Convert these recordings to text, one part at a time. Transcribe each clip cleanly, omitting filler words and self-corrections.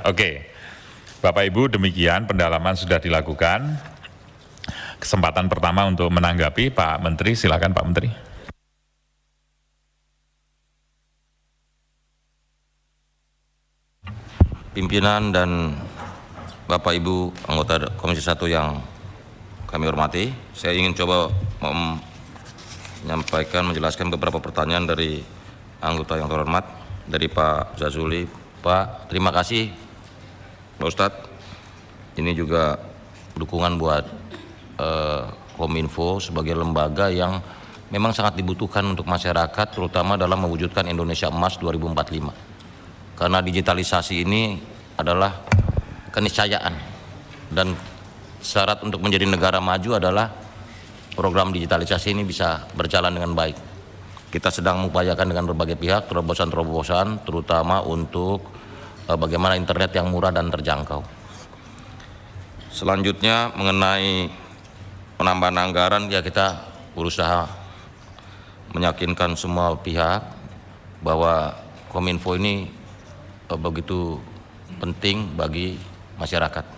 Oke, Bapak Ibu, demikian pendalaman sudah dilakukan. Kesempatan pertama untuk menanggapi Pak Menteri, silakan Pak Menteri. Pimpinan dan Bapak Ibu anggota Komisi 1 yang kami hormati, saya ingin coba menjelaskan beberapa pertanyaan dari anggota yang terhormat, dari Pak Zazuli. Pak, terima kasih Pak Ustadz. Ini juga dukungan buat Kominfo sebagai lembaga yang memang sangat dibutuhkan untuk masyarakat, terutama dalam mewujudkan Indonesia Emas 2045. Karena digitalisasi ini adalah keniscayaan, dan syarat untuk menjadi negara maju adalah program digitalisasi ini bisa berjalan dengan baik. Kita sedang mengupayakan dengan berbagai pihak terobosan-terobosan, terutama untuk bagaimana internet yang murah dan terjangkau. Selanjutnya mengenai penambahan anggaran, ya kita berusaha meyakinkan semua pihak bahwa Kominfo ini begitu penting bagi masyarakat.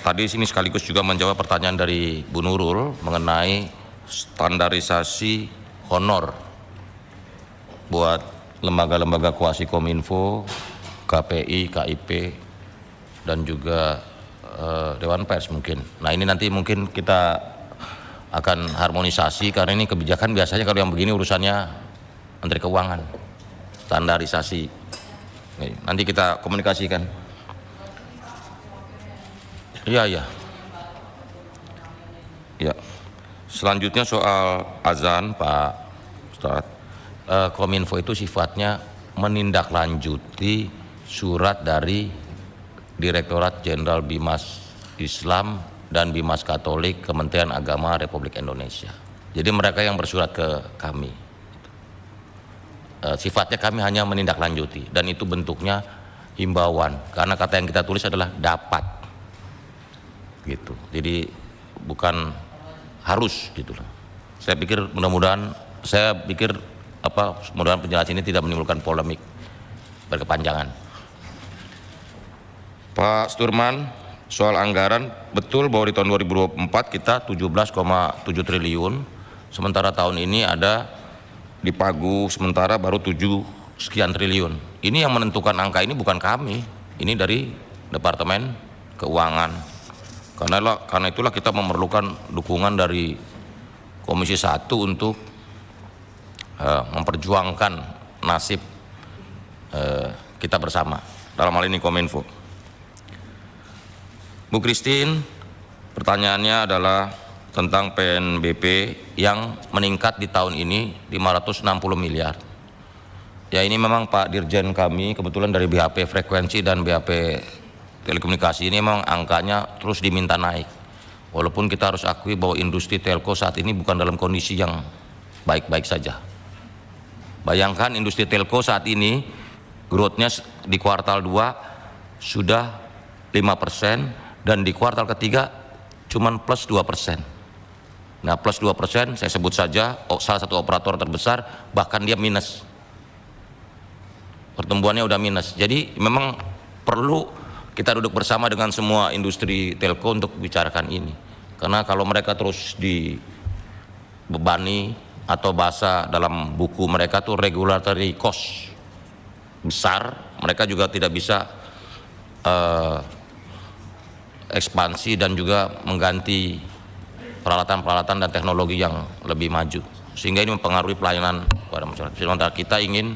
Tadi sini sekaligus juga menjawab pertanyaan dari Bu Nurul mengenai standarisasi honor buat lembaga-lembaga kuasi Kominfo, KPI, KIP, dan juga Dewan Pers mungkin. Nah, ini nanti mungkin kita akan harmonisasi, karena ini kebijakan biasanya kalau yang begini urusannya Menteri Keuangan, standarisasi. Nanti kita komunikasikan. Iya. Ya. Selanjutnya soal azan, Pak Ustadz. Kominfo itu sifatnya menindaklanjuti surat dari Direktorat Jenderal Bimas Islam dan Bimas Katolik Kementerian Agama Republik Indonesia. Jadi mereka yang bersurat ke kami. Sifatnya kami hanya menindaklanjuti, dan itu bentuknya himbauan, karena kata yang kita tulis adalah dapat, gitu. Jadi bukan harus, gitu loh. Saya pikir mudah-mudahan penjelasan ini tidak menimbulkan polemik berkepanjangan. Pak Sturman, soal anggaran, betul bahwa di tahun 2024 kita 17,7 triliun, sementara tahun ini ada di pagu sementara baru 7 sekian triliun. Ini yang menentukan angka ini bukan kami, ini dari Departemen Keuangan. Karena itulah kita memerlukan dukungan dari Komisi 1 untuk memperjuangkan nasib kita bersama, dalam hal ini Kominfo. Bu Christine, pertanyaannya adalah tentang PNBP yang meningkat di tahun ini 560 miliar. Ya, ini memang Pak Dirjen kami kebetulan dari BHP Frekuensi dan BHP Telekomunikasi, ini memang angkanya terus diminta naik. Walaupun kita harus akui bahwa industri telco saat ini bukan dalam kondisi yang baik-baik saja. Bayangkan industri telco saat ini growth-nya di kuartal 2 sudah 5%, dan di kuartal ketiga cuman plus 2%. Nah, plus 2% saya sebut saja salah satu operator terbesar, bahkan dia minus. Pertumbuhannya udah minus. Jadi memang perlu kita duduk bersama dengan semua industri telco untuk bicarakan ini. Karena kalau mereka terus dibebani, atau bahasa dalam buku mereka tuh regulatory cost besar, mereka juga tidak bisa ekspansi dan juga mengganti peralatan-peralatan dan teknologi yang lebih maju, sehingga ini mempengaruhi pelayanan pada masyarakat. Sementara kita ingin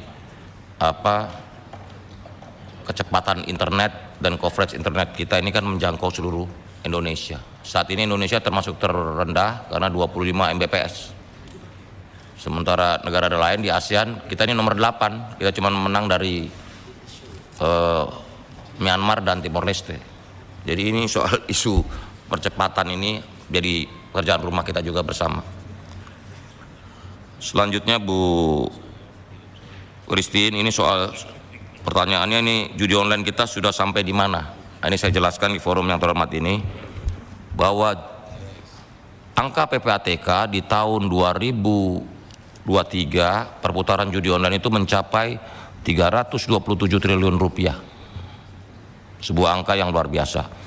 kecepatan internet dan coverage internet kita ini kan menjangkau seluruh Indonesia. Saat ini Indonesia termasuk terendah karena 25 Mbps. Sementara negara lain di ASEAN kita ini nomor 8, kita cuma menang dari Myanmar dan Timor Leste. Jadi ini soal isu percepatan ini jadi pekerjaan rumah kita juga bersama. Selanjutnya Bu Christine, ini soal pertanyaannya ini judi online kita sudah sampai di mana? Nah, ini saya jelaskan di forum yang terhormat ini bahwa angka PPATK di tahun 2023 perputaran judi online itu mencapai 327 triliun rupiah. Sebuah angka yang luar biasa.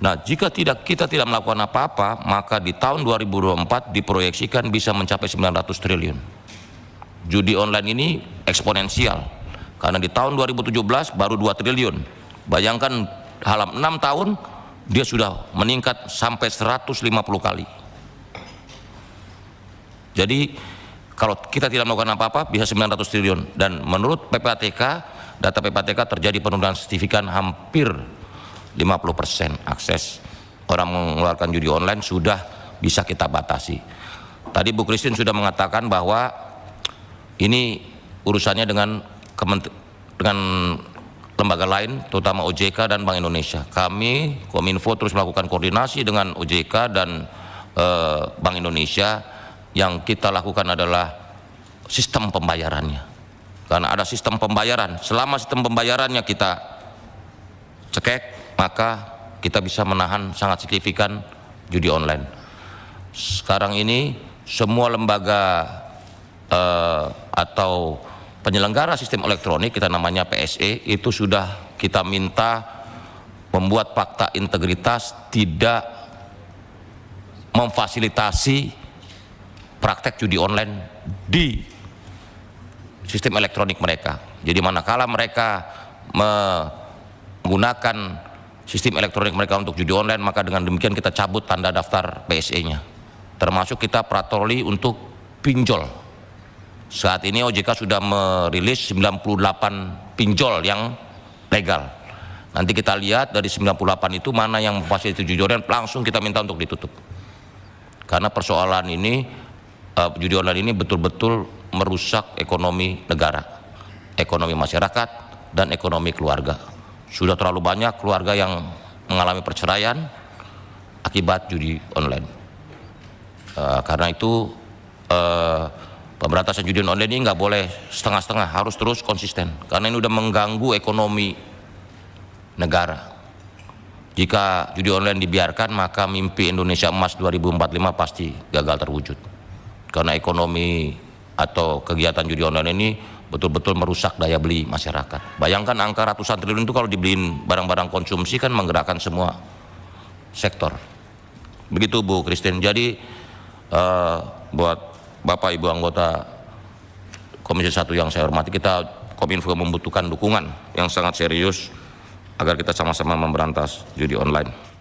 Nah, jika kita tidak melakukan apa-apa, maka di tahun 2024 diproyeksikan bisa mencapai 900 triliun. Judi online ini eksponensial, karena di tahun 2017 baru 2 triliun. Bayangkan dalam 6 tahun dia sudah meningkat sampai 150 kali. Jadi kalau kita tidak melakukan apa-apa bisa 900 triliun. Dan menurut PPATK, data PPATK terjadi penurunan signifikan hampir 50% akses orang mengeluarkan judi online sudah bisa kita batasi. Tadi Bu Christine sudah mengatakan bahwa ini urusannya dengan lembaga lain, terutama OJK dan Bank Indonesia. Kami Kominfo terus melakukan koordinasi dengan OJK dan Bank Indonesia. Yang kita lakukan adalah sistem pembayarannya. Karena ada sistem pembayaran, selama sistem pembayarannya kita cekek, maka kita bisa menahan sangat signifikan judi online. Sekarang ini semua lembaga atau penyelenggara sistem elektronik, kita namanya PSE, itu sudah kita minta membuat fakta integritas, tidak memfasilitasi praktek judi online di sistem elektronik mereka. Jadi manakala mereka menggunakan sistem elektronik mereka untuk judi online, maka dengan demikian kita cabut tanda daftar PSE-nya. Termasuk kita patroli untuk pinjol. Saat ini OJK sudah merilis 98 pinjol yang legal. Nanti kita lihat dari 98 itu mana yang memfasilitasi judi online, langsung kita minta untuk ditutup. Karena persoalan ini, judi online ini betul-betul merusak ekonomi negara, ekonomi masyarakat, dan ekonomi keluarga. Sudah terlalu banyak keluarga yang mengalami perceraian akibat judi online. Karena itu pemberantasan judi online ini nggak boleh setengah-setengah, harus terus konsisten. Karena ini udah mengganggu ekonomi negara. Jika judi online dibiarkan, maka mimpi Indonesia Emas 2045 pasti gagal terwujud. Karena ekonomi atau kegiatan judi online ini betul-betul merusak daya beli masyarakat. Bayangkan angka ratusan triliun itu kalau dibeliin barang-barang konsumsi kan menggerakkan semua sektor. Begitu Bu Christine. Jadi buat Bapak Ibu anggota Komisi 1 yang saya hormati, kita Kominfo membutuhkan dukungan yang sangat serius agar kita sama-sama memberantas judi online.